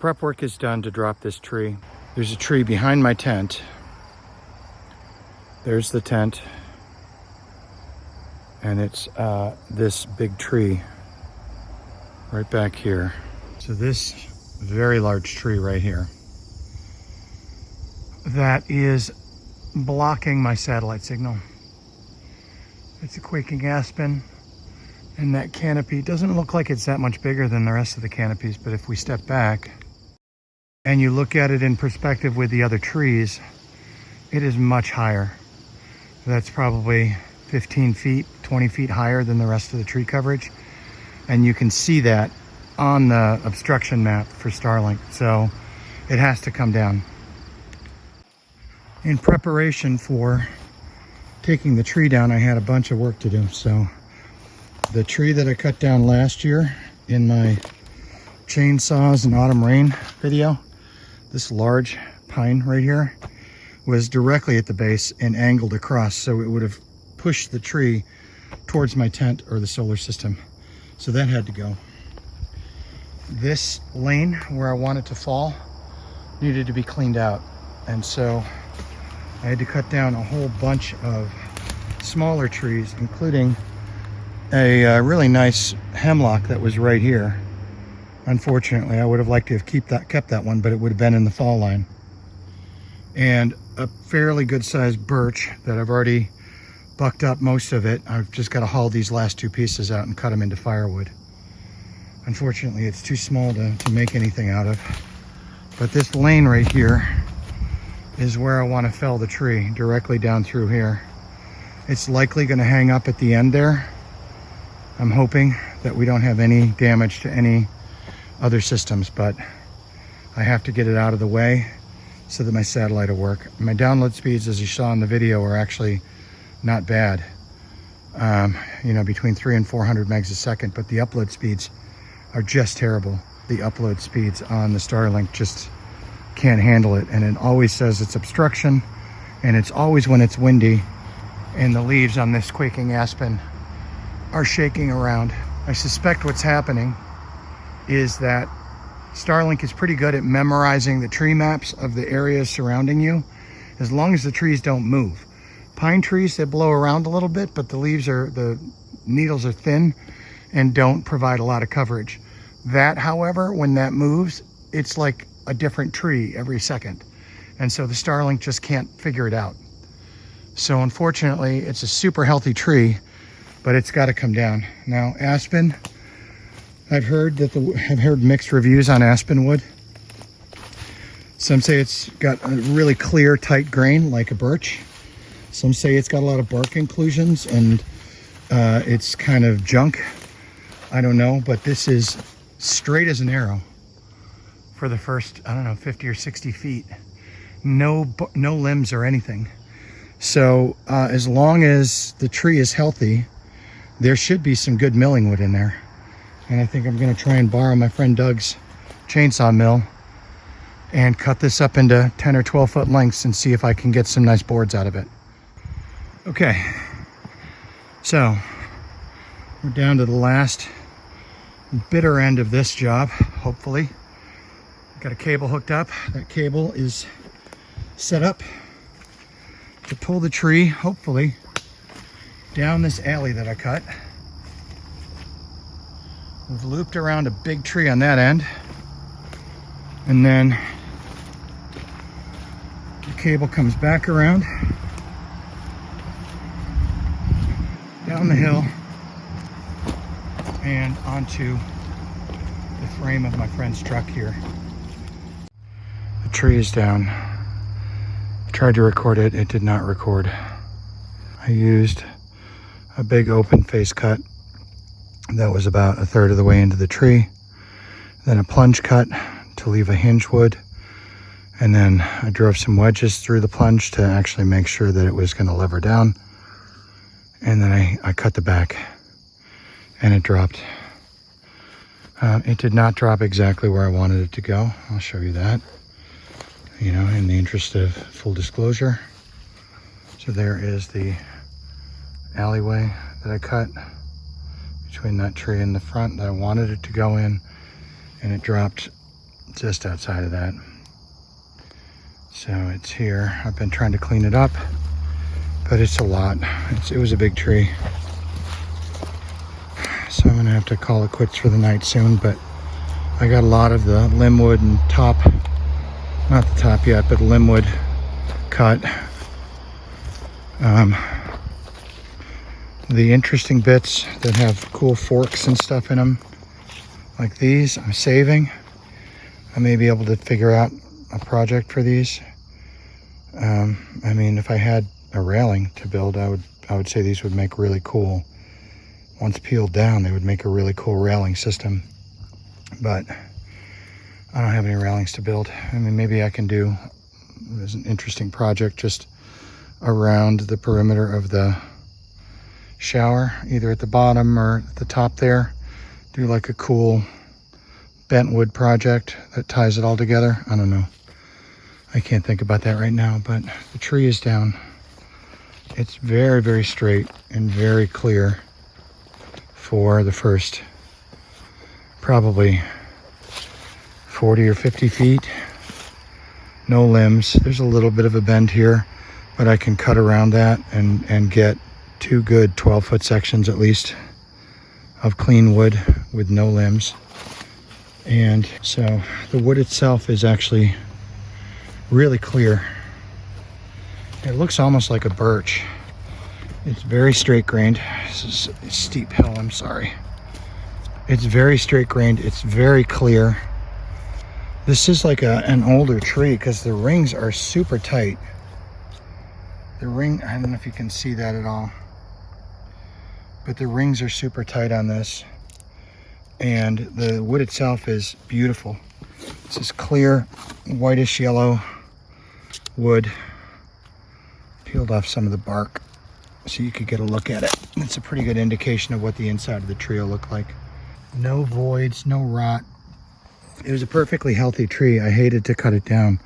Prep work is done to drop this tree. There's a tree behind my tent. There's the tent. And it's this big tree right back here. So this very large tree right here that is blocking my satellite signal. It's a quaking aspen, and that canopy doesn't look like it's that much bigger than the rest of the canopies, but if we step back and you look at it in perspective with the other trees, it is much higher. That's probably 15 feet, 20 feet higher than the rest of the tree coverage. And you can see that on the obstruction map for Starlink. So it has to come down. In preparation for taking the tree down, I had a bunch of work to do. So the tree that I cut down last year in my chainsaws and autumn rain video, this large pine right here, was directly at the base and angled across, so it would have pushed the tree towards my tent or the solar system. So that had to go. This lane where I want it to fall needed to be cleaned out, and so I had to cut down a whole bunch of smaller trees, including a really nice hemlock that was right here. Unfortunately, I would have liked to have kept that one, but it would have been in the fall line. And a fairly good sized birch that I've already bucked up most of it. I've just got to haul these last two pieces out and cut them into firewood. Unfortunately, it's too small to make anything out of. But this lane right here is where I want to fell the tree, directly down through here. It's likely going to hang up at the end there. I'm hoping that we don't have any damage to any other systems, but I have to get it out of the way so that my satellite will work. My download speeds, as you saw in the video, are actually not bad. You know, between 300 and 400 megs a second, but the upload speeds are just terrible. The upload speeds on the Starlink just can't handle it, and it always says it's obstruction, and it's always when it's windy and the leaves on this quaking aspen are shaking around. I suspect what's happening is that Starlink is pretty good at memorizing the tree maps of the areas surrounding you, as long as the trees don't move. Pine trees, they blow around a little bit, but the needles are thin and don't provide a lot of coverage. That, however, when that moves, it's like a different tree every second. And so the Starlink just can't figure it out. So unfortunately, it's a super healthy tree, but it's got to come down. Now, aspen, I've heard mixed reviews on aspen wood. Some say it's got a really clear, tight grain like a birch. Some say it's got a lot of bark inclusions and it's kind of junk. I don't know, but this is straight as an arrow for the first, I don't know, 50 or 60 feet. No limbs or anything. So as long as the tree is healthy, there should be some good milling wood in there. And I think I'm gonna try and borrow my friend Doug's chainsaw mill and cut this up into 10 or 12 foot lengths and see if I can get some nice boards out of it. Okay, so we're down to the last bitter end of this job, hopefully. Got a cable hooked up. That cable is set up to pull the tree, hopefully, down this alley that I cut. We've looped around a big tree on that end, and then the cable comes back around down the hill and onto the frame of my friend's truck here. The tree is down. I tried to record it, it did not record. I used a big open face cut that was about a third of the way into the tree, then a plunge cut to leave a hinge wood, and then I drove some wedges through the plunge to actually make sure that it was going to lever down, and then I cut the back and it dropped. It did not drop exactly where I wanted it to go. I'll show you that, you know, in the interest of full disclosure. So there is the alleyway that I cut between that tree and the front that I wanted it to go in, and it dropped just outside of that. So it's here. I've been trying to clean it up, but it's a lot. It was a big tree. So I'm gonna have to call it quits for the night soon, but I got a lot of the limb wood and top, not the top yet, but limb wood cut. The interesting bits that have cool forks and stuff in them, like these, I'm saving. I may be able to figure out a project for these. I mean, if I had a railing to build, I would say these would make really cool. Once peeled down, they would make a really cool railing system. But I don't have any railings to build. I mean, maybe I can do, as an interesting project, just around the perimeter of the shower, either at the bottom or at the top there. Do like a cool bent wood project that ties it all together. I don't know. I can't think about that right now, but the tree is down. It's very, very straight and very clear for the first probably 40 or 50 feet. No limbs. There's a little bit of a bend here, but I can cut around that and get 2 good 12-foot sections at least of clean wood with no limbs. And so the wood itself is actually really clear. It looks almost like a birch. It's very straight grained. This is a steep hill, I'm sorry. It's very straight grained. It's very clear. This is like an older tree because the rings are super tight. The ring, I don't know if you can see that at all, but the rings are super tight on this. And the wood itself is beautiful. This is clear, whitish yellow wood. Peeled off some of the bark so you could get a look at it. It's a pretty good indication of what the inside of the tree will look like. No voids, no rot. It was a perfectly healthy tree. I hated to cut it down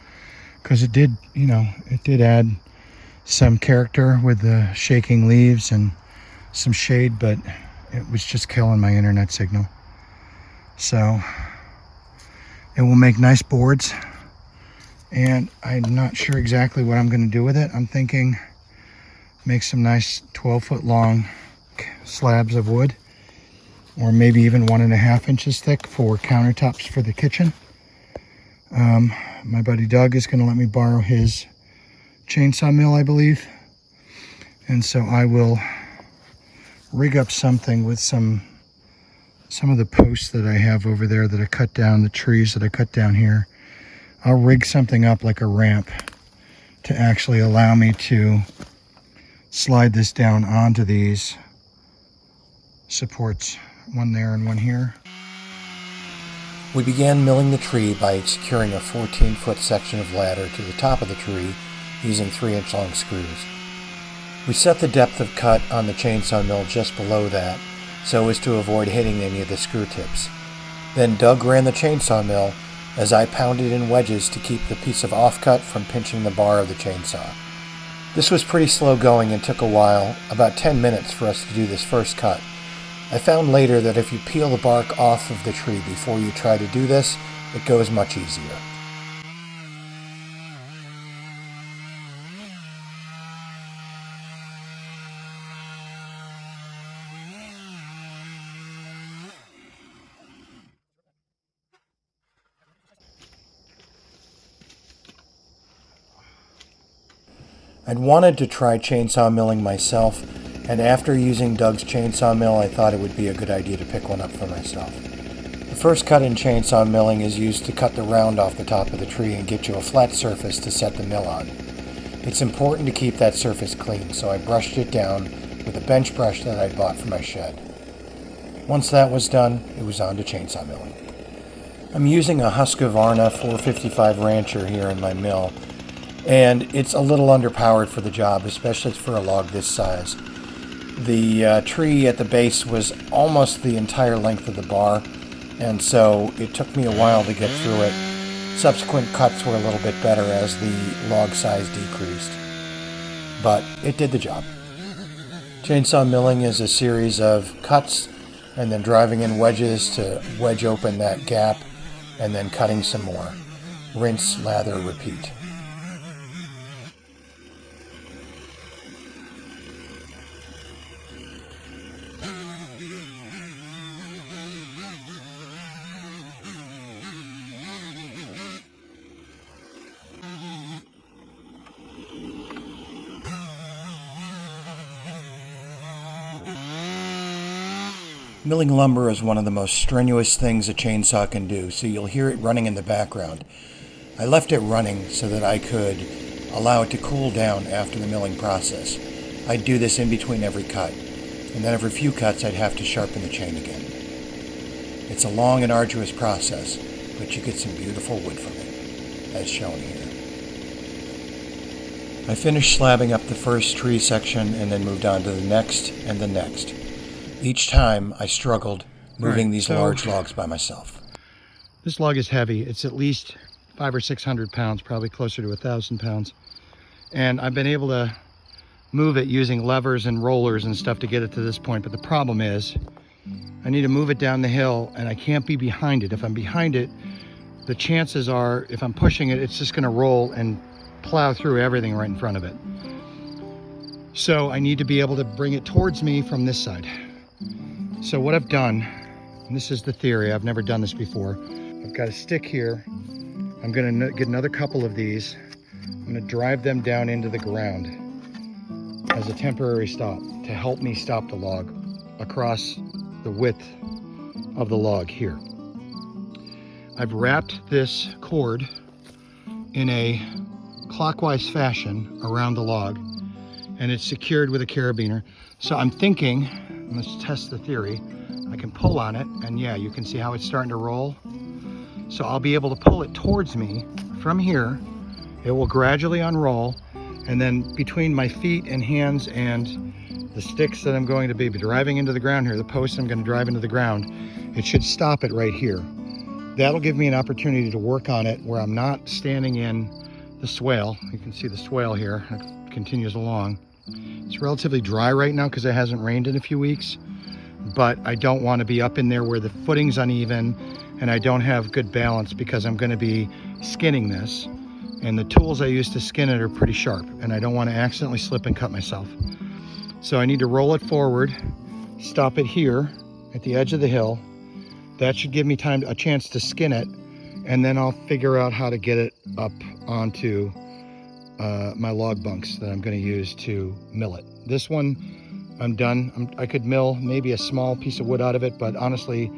because it did, it did add some character with the shaking leaves and some shade, but it was just killing my internet signal. So it will make nice boards, and I'm not sure exactly what I'm going to do with it. I'm thinking make some nice 12-foot long slabs of wood, or maybe even 1.5 inches thick for countertops for the kitchen. My buddy Doug is going to let me borrow his chainsaw mill, I believe, and so I will rig up something with some of the posts that I have over there that I cut down, the trees that I cut down here. I'll rig something up like a ramp to actually allow me to slide this down onto these supports, one there and one here. We began milling the tree by securing a 14-foot section of ladder to the top of the tree using 3-inch long screws. We set the depth of cut on the chainsaw mill just below that, so as to avoid hitting any of the screw tips. Then Doug ran the chainsaw mill as I pounded in wedges to keep the piece of offcut from pinching the bar of the chainsaw. This was pretty slow going and took a while, about 10 minutes for us to do this first cut. I found later that if you peel the bark off of the tree before you try to do this, it goes much easier. I'd wanted to try chainsaw milling myself, and after using Doug's chainsaw mill, I thought it would be a good idea to pick one up for myself. The first cut in chainsaw milling is used to cut the round off the top of the tree and get you a flat surface to set the mill on. It's important to keep that surface clean, so I brushed it down with a bench brush that I bought for my shed. Once that was done, it was on to chainsaw milling. I'm using a Husqvarna 455 Rancher here in my mill, and it's a little underpowered for the job, especially for a log this size. The tree at the base was almost the entire length of the bar, and so it took me a while to get through it. Subsequent cuts were a little bit better as the log size decreased, but it did the job. Chainsaw milling is a series of cuts and then driving in wedges to wedge open that gap and then cutting some more. Rinse, lather, repeat. Milling lumber is one of the most strenuous things a chainsaw can do, so you'll hear it running in the background. I left it running so that I could allow it to cool down after the milling process. I'd do this in between every cut, and then every few cuts I'd have to sharpen the chain again. It's a long and arduous process, but you get some beautiful wood from it, as shown here. I finished slabbing up the first tree section and then moved on to the next and the next. Each time I struggled moving these large logs by myself. This log is heavy. It's at least 500 or 600 pounds, probably closer to 1,000 pounds. And I've been able to move it using levers and rollers and stuff to get it to this point. But the problem is I need to move it down the hill and I can't be behind it. If I'm behind it, the chances are if I'm pushing it, it's just going to roll and plow through everything right in front of it. So I need to be able to bring it towards me from this side. So what I've done, and this is the theory, I've never done this before. I've got a stick here. I'm gonna get another couple of these. I'm gonna drive them down into the ground as a temporary stop to help me stop the log across the width of the log here. I've wrapped this cord in a clockwise fashion around the log, and it's secured with a carabiner. So I'm thinking, let's test the theory. I can pull on it, and yeah, you can see how it's starting to roll. So I'll be able to pull it towards me from here. It will gradually unroll, and then between my feet and hands and the sticks that I'm going to be driving into the ground here, the posts I'm going to drive into the ground, it should stop it right here. That'll give me an opportunity to work on it where I'm not standing in the swale. You can see the swale here. It continues along. It's relatively dry right now because it hasn't rained in a few weeks, but I don't want to be up in there where the footing's uneven and I don't have good balance because I'm going to be skinning this, and the tools I use to skin it are pretty sharp and I don't want to accidentally slip and cut myself. So I need to roll it forward, stop it here at the edge of the hill. That should give me a chance to skin it, and then I'll figure out how to get it up onto my log bunks that I'm going to use to mill it. This one, I'm done. I could mill maybe a small piece of wood out of it, but honestly,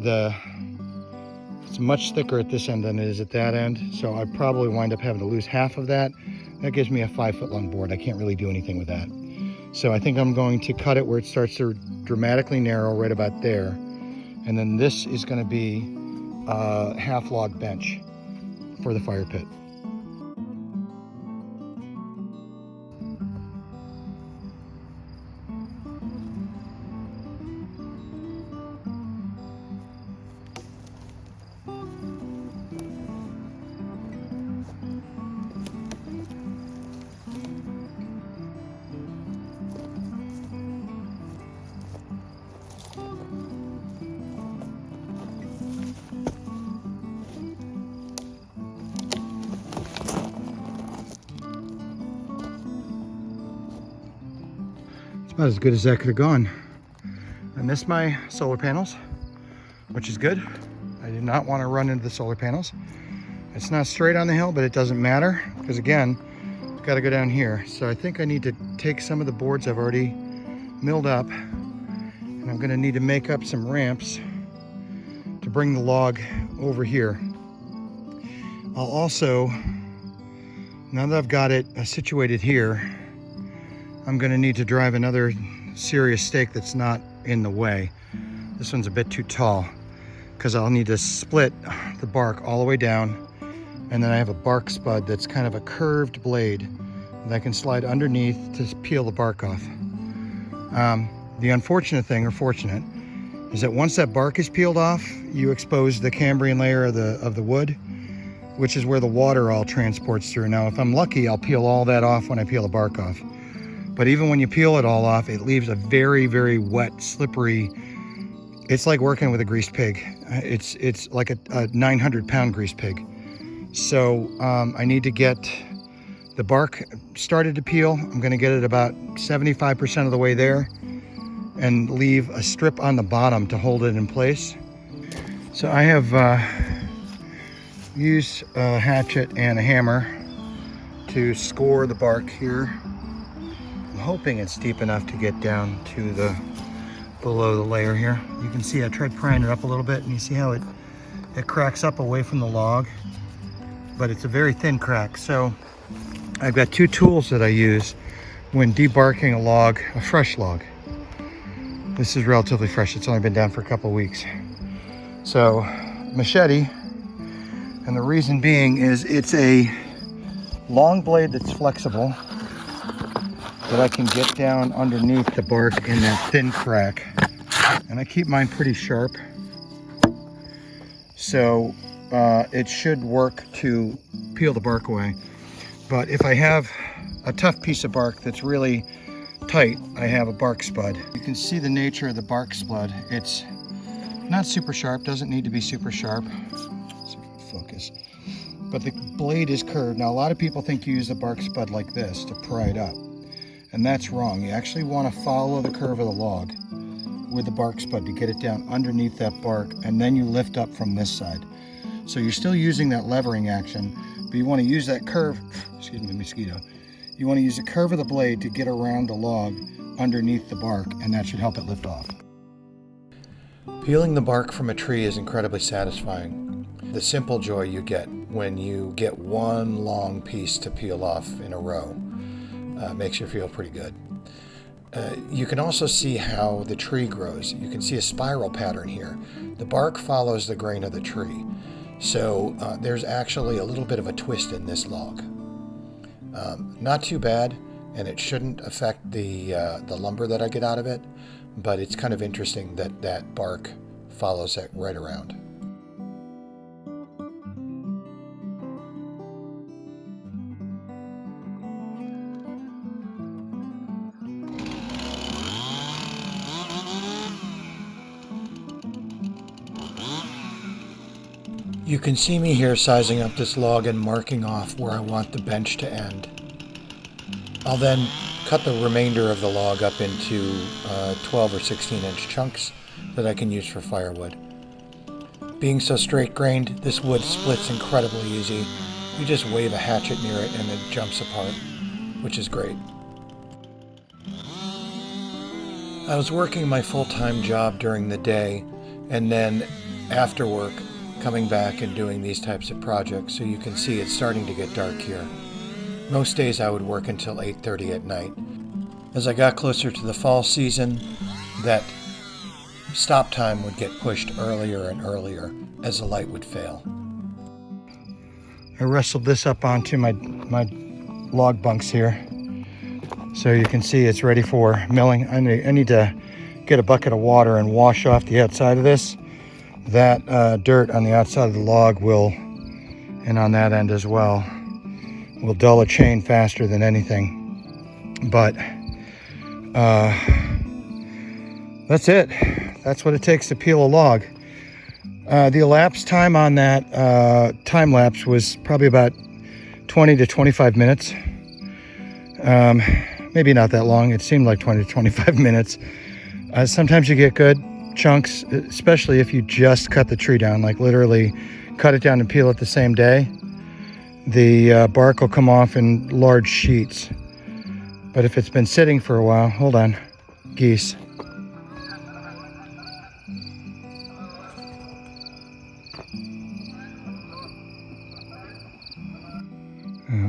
it's much thicker at this end than it is at that end, so I probably wind up having to lose half of that. That gives me a 5-foot long board. I can't really do anything with that. So I think I'm going to cut it where it starts to dramatically narrow right about there, and then this is going to be a half log bench for the fire pit. About as good as that could have gone. I missed my solar panels, which is good. I did not want to run into the solar panels. It's not straight on the hill, but it doesn't matter because again, I've got to go down here. So I think I need to take some of the boards I've already milled up, and I'm going to need to make up some ramps to bring the log over here. I'll also, now that I've got it situated here, I'm going to need to drive another serious stake that's not in the way. This one's a bit too tall because I'll need to split the bark all the way down, and then I have a bark spud that's kind of a curved blade that I can slide underneath to peel the bark off. The unfortunate thing, or fortunate, is that once that bark is peeled off, you expose the Cambrian layer of the wood, which is where the water all transports through. Now, if I'm lucky, I'll peel all that off when I peel the bark off. But even when you peel it all off, it leaves a very, very wet, slippery It's like working with a greased pig. It's like a 900-pound greased pig. So I need to get the bark started to peel. I'm going to get it about 75% of the way there and leave a strip on the bottom to hold it in place. So I have used a hatchet and a hammer to score the bark here. I'm hoping it's deep enough to get down to the below the layer here. You can see I tried prying it up a little bit, and you see how it cracks up away from the log, but it's a very thin crack. So I've got two tools that I use when debarking a log, a fresh log. This is relatively fresh. It's only been down for a couple of weeks. So machete, and the reason being is it's a long blade that's flexible that I can get down underneath the bark in that thin crack. And I keep mine pretty sharp. So it should work to peel the bark away. But if I have a tough piece of bark that's really tight, I have a bark spud. You can see the nature of the bark spud. It's not super sharp, doesn't need to be super sharp. Let's see if I can focus. But the blade is curved. Now a lot of people think you use a bark spud like this to pry it up. And that's wrong. You actually want to follow the curve of the log with the bark spud to get it down underneath that bark, and then you lift up from this side. So you're still using that levering action, but you want to use that curve, excuse me, mosquito. You want to use the curve of the blade to get around the log underneath the bark, and that should help it lift off. Peeling the bark from a tree is incredibly satisfying. The simple joy you get when you get one long piece to peel off in a row makes you feel pretty good. You can also see how the tree grows. You can see a spiral pattern here. The bark follows the grain of the tree. So there's actually a little bit of a twist in this log. Not too bad, and it shouldn't affect the lumber that I get out of it, but it's kind of interesting that that bark follows it right around. You can see me here sizing up this log and marking off where I want the bench to end. I'll then cut the remainder of the log up into 12 or 16-inch chunks that I can use for firewood. Being so straight-grained, this wood splits incredibly easy. You just wave a hatchet near it and it jumps apart, which is great. I was working my full-time job during the day, and then after work, coming back and doing these types of projects. So you can see it's starting to get dark here. Most days I would work until 8:30 at night. As I got closer to the fall season, that stop time would get pushed earlier and earlier as the light would fail. I wrestled this up onto my log bunks here, so you can see it's ready for milling. I need to get a bucket of water and wash off the outside of this. That dirt on the outside of the log will, and on that end as well, will dull a chain faster than anything. But that's it. That's what it takes to peel a log. The elapsed time on that time lapse was probably about 20 to 25 minutes. Maybe not that long. It seemed like 20 to 25 minutes. Sometimes you get good chunks, especially if you just cut the tree down, like literally cut it down and peel it the same day. The bark will come off in large sheets. But if it's been sitting for a while, hold on, geese.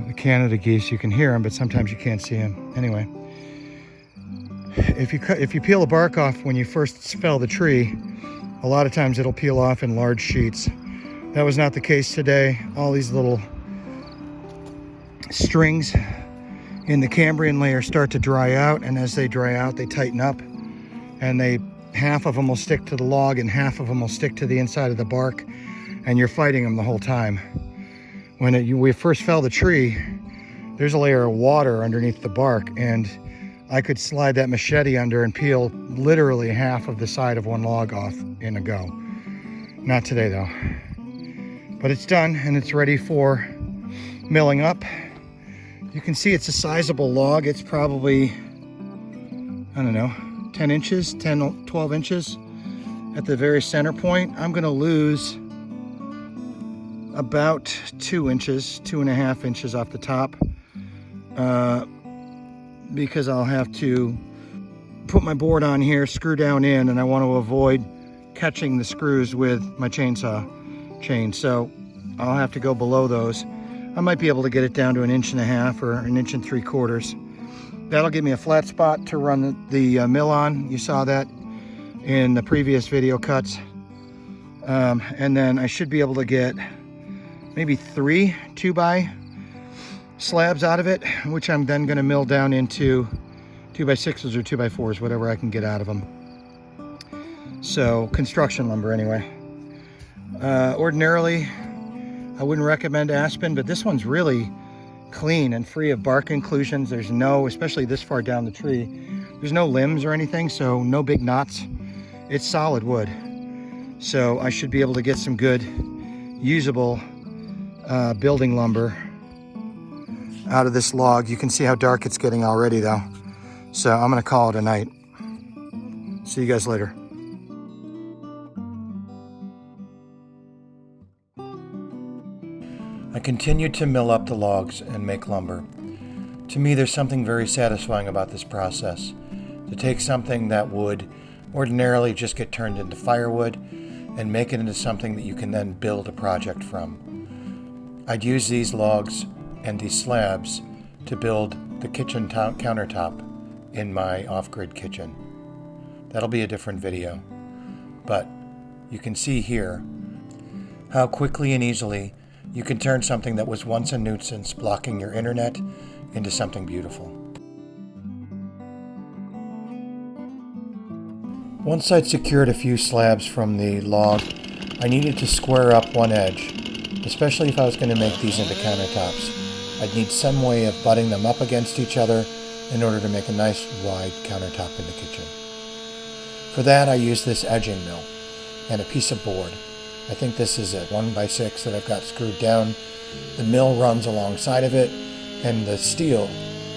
The Canada geese, you can hear them, but sometimes you can't see them. Anyway, if you peel the bark off when you first fell the tree, a lot of times it'll peel off in large sheets. That was not the case today. All these little strings in the Cambrian layer start to dry out, and as they dry out, they tighten up, and half of them will stick to the log and half of them will stick to the inside of the bark, and you're fighting them the whole time. When we first fell the tree, there's a layer of water underneath the bark, and I could slide that machete under and peel literally half of the side of one log off in a go. Not today though. But it's done and it's ready for milling up. You can see it's a sizable log. It's probably, I don't know, 10 inches, 10, 12 inches at the very center point. I'm gonna lose about 2 inches, 2.5 inches off the top, because I'll have to put my board on here, screw down in, and I want to avoid catching the screws with my chainsaw chain. So I'll have to go below those. I might be able to get it down to 1.5 inches or 1.75 inches. That'll give me a flat spot to run the mill on. You saw that in the previous video cuts. And then I should be able to get maybe 3 2x slabs out of it, which I'm then going to mill down into 2x6s or 2x4s, whatever I can get out of them. So construction lumber anyway. Ordinarily, I wouldn't recommend Aspen, but this one's really clean and free of bark inclusions. There's no, especially this far down the tree, there's no limbs or anything, so no big knots. It's solid wood. So I should be able to get some good usable building lumber out of this log. You can see how dark it's getting already though. So I'm gonna call it a night. See you guys later. I continued to mill up the logs and make lumber. To me, there's something very satisfying about this process. To take something that would ordinarily just get turned into firewood and make it into something that you can then build a project from. I'd use these logs and these slabs to build the kitchen countertop in my off-grid kitchen. That'll be a different video. But you can see here how quickly and easily you can turn something that was once a nuisance blocking your internet into something beautiful. Once I'd secured a few slabs from the log, I needed to square up one edge, especially if I was going to make these into countertops. I'd need some way of butting them up against each other in order to make a nice wide countertop in the kitchen. For that, I used this edging mill and a piece of board. I think this is a 1x6 that I've got screwed down. The mill runs alongside of it, and the steel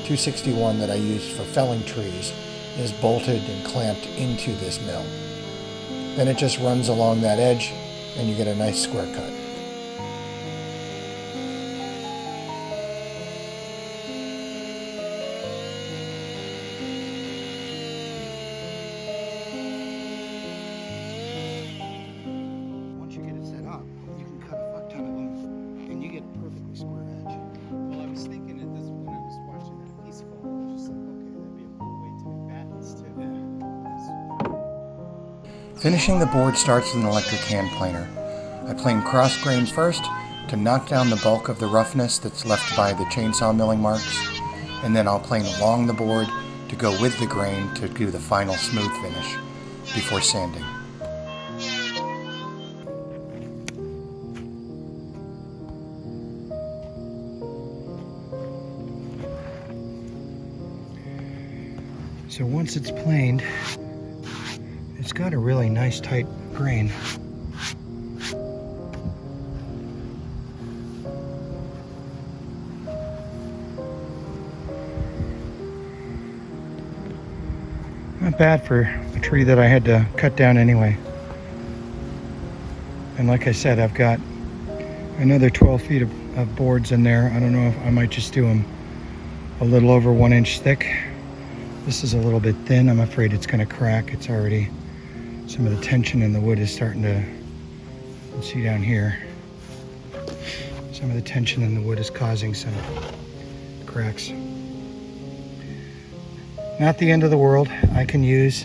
261 that I used for felling trees is bolted and clamped into this mill. Then it just runs along that edge, and you get a nice square cut. Finishing the board starts with an electric hand planer. I plane cross grains first to knock down the bulk of the roughness that's left by the chainsaw milling marks, and then I'll plane along the board to go with the grain to do the final smooth finish before sanding. So once it's planed, it's got a really nice tight grain. Not bad for a tree that I had to cut down anyway. And like I said, I've got another 12 feet of boards in there. I don't know if I might just do them a little over 1 inch thick. This is a little bit thin. I'm afraid it's going to crack. It's already, some of the tension in the wood is starting to, let's see down here. Some of the tension in the wood is causing some cracks. Not the end of the world. I can use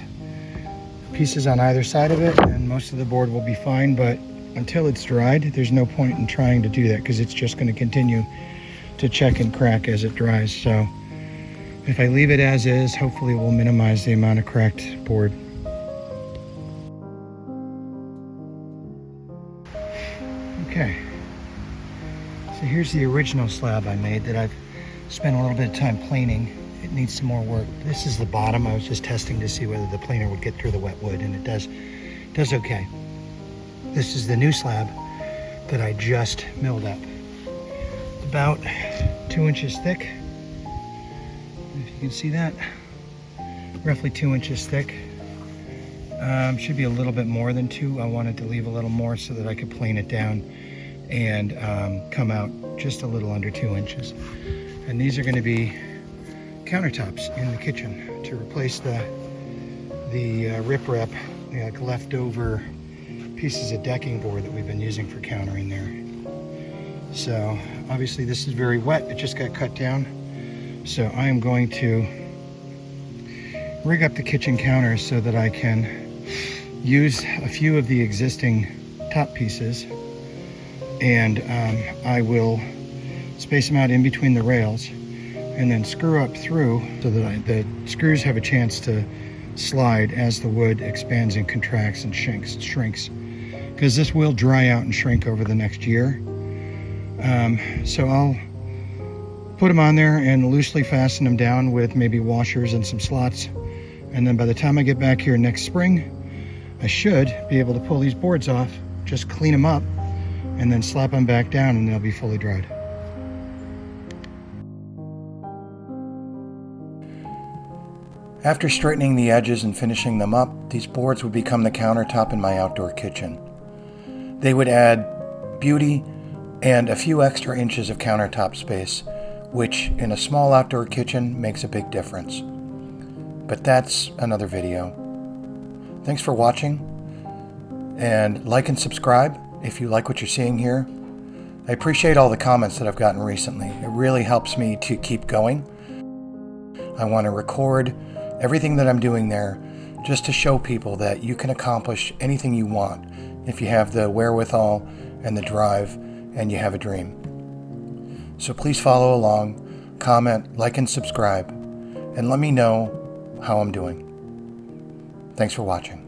pieces on either side of it and most of the board will be fine, but until it's dried, there's no point in trying to do that because it's just going to continue to check and crack as it dries. So if I leave it as is, hopefully it will minimize the amount of cracked board. Okay, so here's the original slab I made that I've spent a little bit of time planing it needs some more work. This is the bottom. I was just testing to see whether the planer would get through the wet wood, and it does okay. This is the new slab that I just milled up. It's about 2 inches thick. If you can see that, roughly 2 inches thick. Should be a little bit more than 2. I wanted to leave a little more so that I could plane it down and come out just a little under 2 inches. And these are going to be countertops in the kitchen to replace the rip-rap, like leftover pieces of decking board that we've been using for countering there. So obviously this is very wet. It just got cut down. So I am going to rig up the kitchen counters so that I can use a few of the existing top pieces, and I will space them out in between the rails and then screw up through so that the screws have a chance to slide as the wood expands and contracts and shrinks, because this will dry out and shrink over the next year. So I'll put them on there and loosely fasten them down with maybe washers and some slots, and then by the time I get back here next spring, I should be able to pull these boards off, just clean them up, and then slap them back down, and they'll be fully dried. After straightening the edges and finishing them up, these boards would become the countertop in my outdoor kitchen. They would add beauty and a few extra inches of countertop space, which in a small outdoor kitchen makes a big difference. But that's another video. Thanks for watching, and like and subscribe if you like what you're seeing here. I appreciate all the comments that I've gotten recently. It really helps me to keep going. I want to record everything that I'm doing there just to show people that you can accomplish anything you want if you have the wherewithal and the drive and you have a dream. So please follow along, comment, like, and subscribe, and let me know how I'm doing. Thanks for watching.